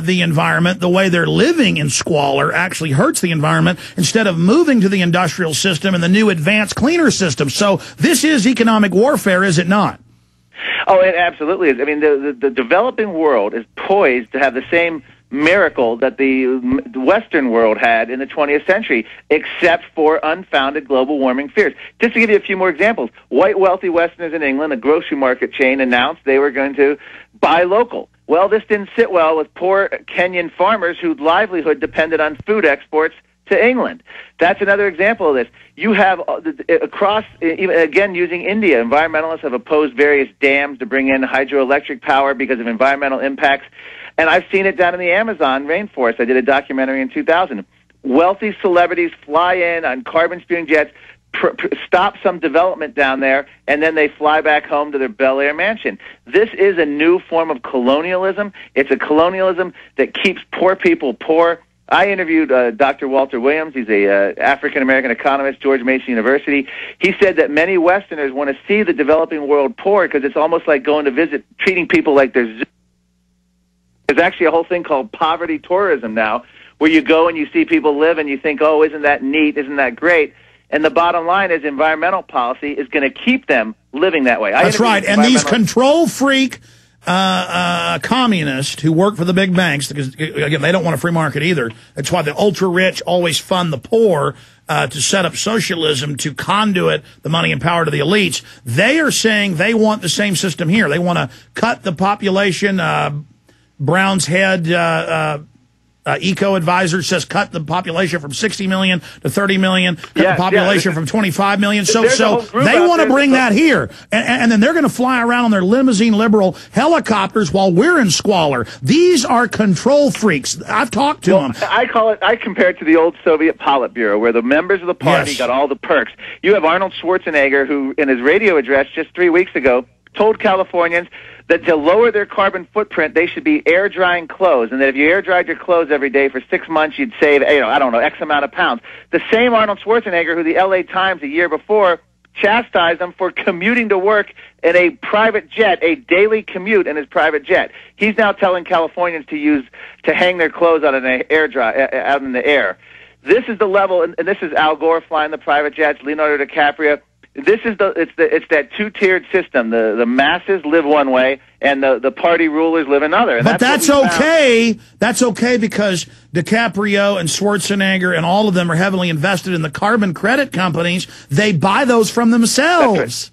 the environment. The way they're living in squalor actually hurts the environment instead of moving to the industrial system and the new advanced cleaner system. So this is economic warfare, is it not? Oh, it absolutely is. I mean, the developing world is poised to have the same miracle that the Western world had in the 20th century, except for unfounded global warming fears. Just to give you a few more examples, white wealthy Westerners in England, a grocery market chain, announced they were going to buy local. Well, this didn't sit well with poor Kenyan farmers whose livelihood depended on food exports to England. That's another example of this. You have across, again, using India, environmentalists have opposed various dams to bring in hydroelectric power because of environmental impacts. And I've seen it down in the Amazon rainforest. I did a documentary in 2000. Wealthy celebrities fly in on carbon-spewing jets, stop some development down there, and then they fly back home to their Bel Air mansion. This is a new form of colonialism. It's a colonialism that keeps poor people poor. I interviewed Dr. Walter Williams. He's a African-American economist, George Mason University. He said that many Westerners want to see the developing world poor because it's almost like going to visit, treating people like they're zoo. There's actually a whole thing called poverty tourism now, where you go and you see people live and you think, oh, isn't that neat, isn't that great? And the bottom line is environmental policy is going to keep them living that way. That's right. And these control freak communists who work for the big banks, because, again, they don't want a free market either. That's why the ultra-rich always fund the poor to set up socialism, to conduit the money and power to the elites. They are saying they want the same system here. They want to cut the population. Brown's head eco-advisor says cut the population from 60 million to 30 million, cut the population from 25 million. So they want to bring that here. And then they're going to fly around on their limousine liberal helicopters while we're in squalor. These are control freaks. I've talked to them. I compare it to the old Soviet Politburo, where the members of the party got all the perks. You have Arnold Schwarzenegger, who in his radio address just 3 weeks ago told Californians that to lower their carbon footprint, they should be air drying clothes, and that if you air dried your clothes every day for 6 months, you'd save, I don't know, X amount of pounds. The same Arnold Schwarzenegger, who the LA Times a year before chastised him for commuting to work in a private jet, a daily commute in his private jet. He's now telling Californians to hang their clothes out in out in the air. This is the level, and this is Al Gore flying the private jets, Leonardo DiCaprio. This is it's that two-tiered system. The masses live one way, and the party rulers live another. And but that's okay. That's okay because DiCaprio and Schwarzenegger and all of them are heavily invested in the carbon credit companies. They buy those from themselves.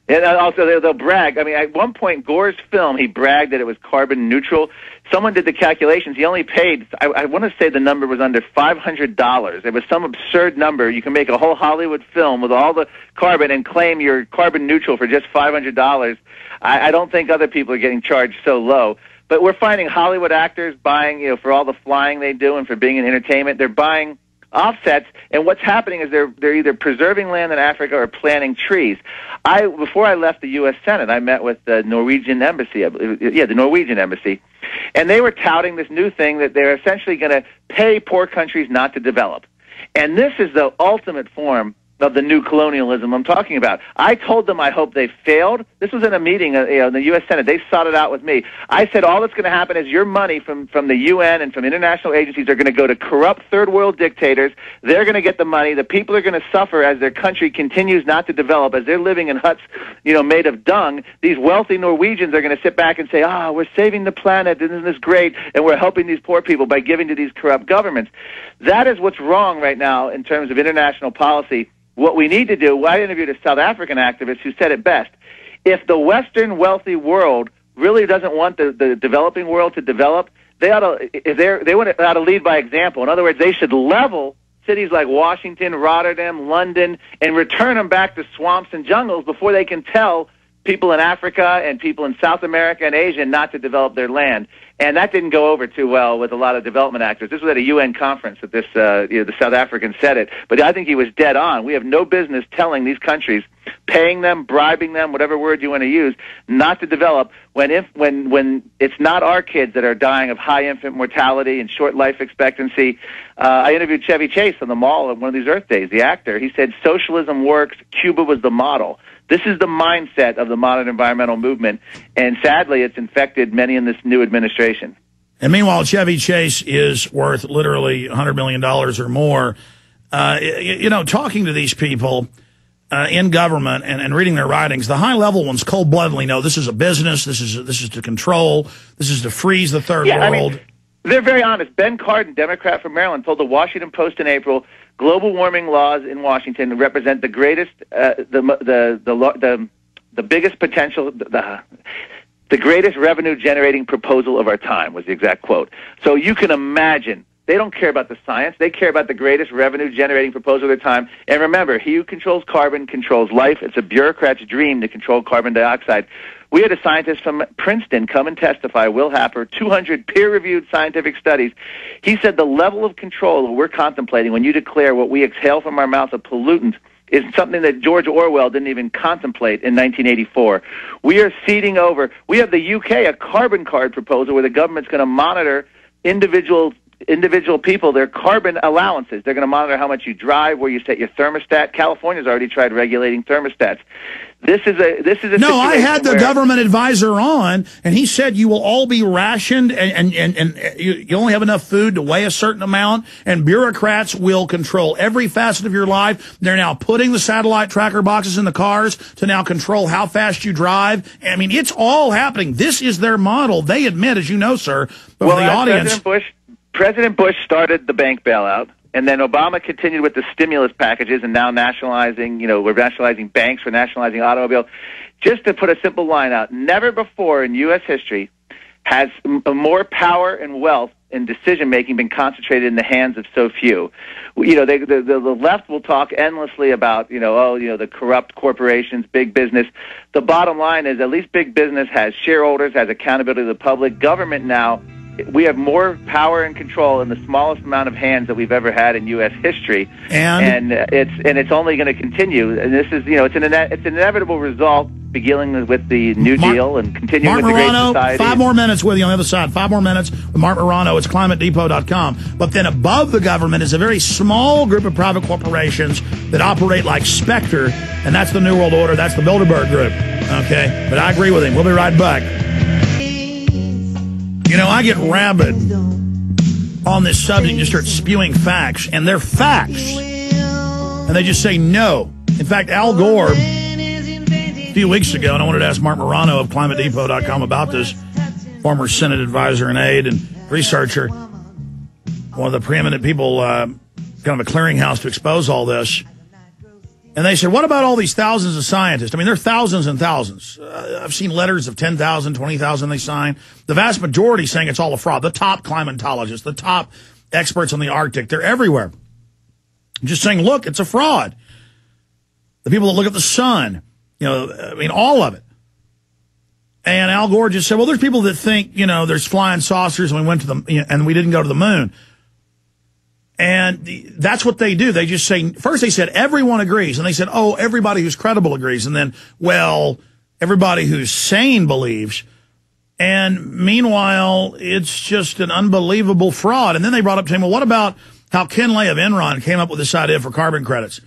And also, they'll brag. I mean, at one point, Gore's film, he bragged that it was carbon neutral. Someone did the calculations. He only paid, I want to say the number was under $500. It was some absurd number. You can make a whole Hollywood film with all the carbon and claim you're carbon neutral for just $500. I don't think other people are getting charged so low. But we're finding Hollywood actors buying, for all the flying they do and for being in entertainment, they're buying offsets, and what's happening is they're either preserving land in Africa or planting trees. Before I left the U.S. Senate, I met with the Norwegian embassy, the Norwegian embassy, and they were touting this new thing that they're essentially going to pay poor countries not to develop. And this is the ultimate form of the new colonialism I'm talking about. I told them I hope they failed. This was in a meeting in the U.S. Senate. They sought it out with me. I said all that's going to happen is your money from the UN and from international agencies are going to go to corrupt third world dictators. They're going to get the money. The people are going to suffer as their country continues not to develop, as they're living in huts, made of dung. These wealthy Norwegians are going to sit back and say, we're saving the planet, isn't this great? And we're helping these poor people by giving to these corrupt governments. That is what's wrong right now in terms of international policy. What we need to do, I interviewed a South African activist who said it best. If the Western wealthy world really doesn't want the developing world to develop, they ought to lead by example. In other words, they should level cities like Washington, Rotterdam, London, and return them back to swamps and jungles before they can tell people in Africa and people in South America and Asia not to develop their land. And that didn't go over too well with a lot of development actors. This was at a UN conference that the South African said it. But I think he was dead on. We have no business telling these countries, paying them, bribing them, whatever word you want to use, not to develop when it's not our kids that are dying of high infant mortality and short life expectancy. I interviewed Chevy Chase on the Mall on one of these Earth Days, the actor. He said socialism works. Cuba was the model. This is the mindset of the modern environmental movement, and sadly, it's infected many in this new administration. And meanwhile, Chevy Chase is worth literally $100 million or more. Talking to these people in government and reading their writings, the high-level ones cold-bloodedly know this is a business, this is to control, this is to freeze the third world. I mean, they're very honest. Ben Cardin, Democrat from Maryland, told the Washington Post in April, global warming laws in Washington represent the greatest, the biggest potential, the greatest revenue-generating proposal of our time, was the exact quote. So you can imagine, they don't care about the science. They care about the greatest revenue-generating proposal of their time. And remember, he who controls carbon controls life. It's a bureaucrat's dream to control carbon dioxide. We had a scientist from Princeton come and testify, Will Happer, 200 peer-reviewed scientific studies. He said the level of control that we're contemplating when you declare what we exhale from our mouth a pollutant is something that George Orwell didn't even contemplate in 1984. We are ceding over. We have the UK, a carbon card proposal where the government's going to monitor individual people, their carbon allowances. They're going to monitor how much you drive, where you set your thermostat. California's already tried regulating thermostats. This is a No, I had the government advisor on, and he said you will all be rationed, and you only have enough food to weigh a certain amount, and bureaucrats will control every facet of your life. They're now putting the satellite tracker boxes in the cars to now control how fast you drive. I mean, it's all happening. This is their model. They admit, as you know, sir, but well, the audience. President Bush started the bank bailout, and then Obama continued with the stimulus packages, and now nationalizing, we're nationalizing banks, we're nationalizing automobiles. Just to put a simple line out, never before in U.S. history has more power and wealth and decision-making been concentrated in the hands of so few. The left will talk endlessly about, the corrupt corporations, big business. The bottom line is at least big business has shareholders, has accountability to the public. Government now, we have more power and control in the smallest amount of hands that we've ever had in U.S. history, and it's only going to continue. And this is, it's an inevitable result, beginning with the New Deal and continuing with the Great Society. 5 more minutes with you on the other side. 5 more minutes with Marc Morano. It's ClimateDepot.com. But then above the government is a very small group of private corporations that operate like Spectre, and that's the New World Order. That's the Bilderberg Group. Okay, but I agree with him. We'll be right back. I get rabid on this subject and just start spewing facts, and they're facts. And they just say no. In fact, Al Gore, a few weeks ago, and I wanted to ask Marc Morano of ClimateDepot.com about this, former Senate advisor and aide and researcher, one of the preeminent people, kind of a clearinghouse to expose all this. And they said, what about all these thousands of scientists? I mean, there are thousands and thousands. I've seen letters of 10,000, 20,000 they sign. The vast majority saying it's all a fraud. The top climatologists, the top experts on the Arctic, they're everywhere. Just saying, look, it's a fraud. The people that look at the sun, all of it. And Al Gore just said, well, there's people that think, there's flying saucers and we went to and we didn't go to the moon. And that's what they do. They just say, first they said, everyone agrees. And they said, oh, everybody who's credible agrees. And then, well, everybody who's sane believes. And meanwhile, it's just an unbelievable fraud. And then they brought up to him, well, what about how Ken Lay of Enron came up with this idea for carbon credits?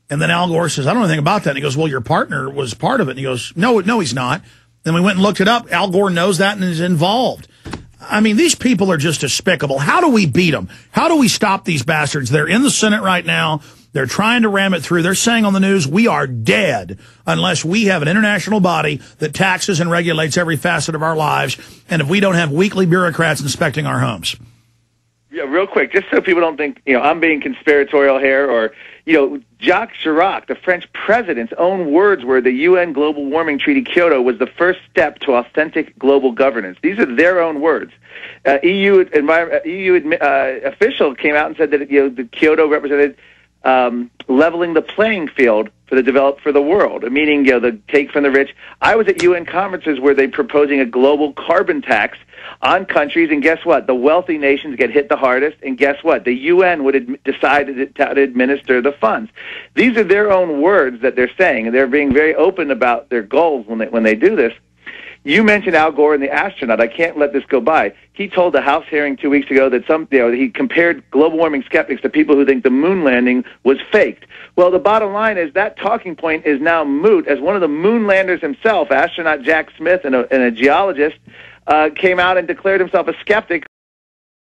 And then Al Gore says, I don't know anything about that. And he goes, well, your partner was part of it. And he goes, no, he's not. Then we went and looked it up. Al Gore knows that and is involved. I mean, these people are just despicable. How do we beat them? How do we stop these bastards? They're in the Senate right now. They're trying to ram it through. They're saying on the news, we are dead unless we have an international body that taxes and regulates every facet of our lives, and if we don't have weekly bureaucrats inspecting our homes. Yeah, real quick, just so people don't think, I'm being conspiratorial here, or, Jacques Chirac, the French president's own words were the UN Global Warming Treaty Kyoto was the first step to authentic global governance. These are their own words. EU official came out and said that the Kyoto represented leveling the playing field for the world, meaning the take from the rich. I was at UN conferences where they're proposing a global carbon tax on countries, and guess what? The wealthy nations get hit the hardest, and guess what? The UN would decide to administer the funds. These are their own words that they're saying, and they're being very open about their goals when they do this. You mentioned Al Gore and the astronaut. I can't let this go by. He told the House hearing 2 weeks ago that he compared global warming skeptics to people who think the moon landing was faked. Well, the bottom line is that talking point is now moot, as one of the moon landers himself, astronaut Jack Smith and a geologist, came out and declared himself a skeptic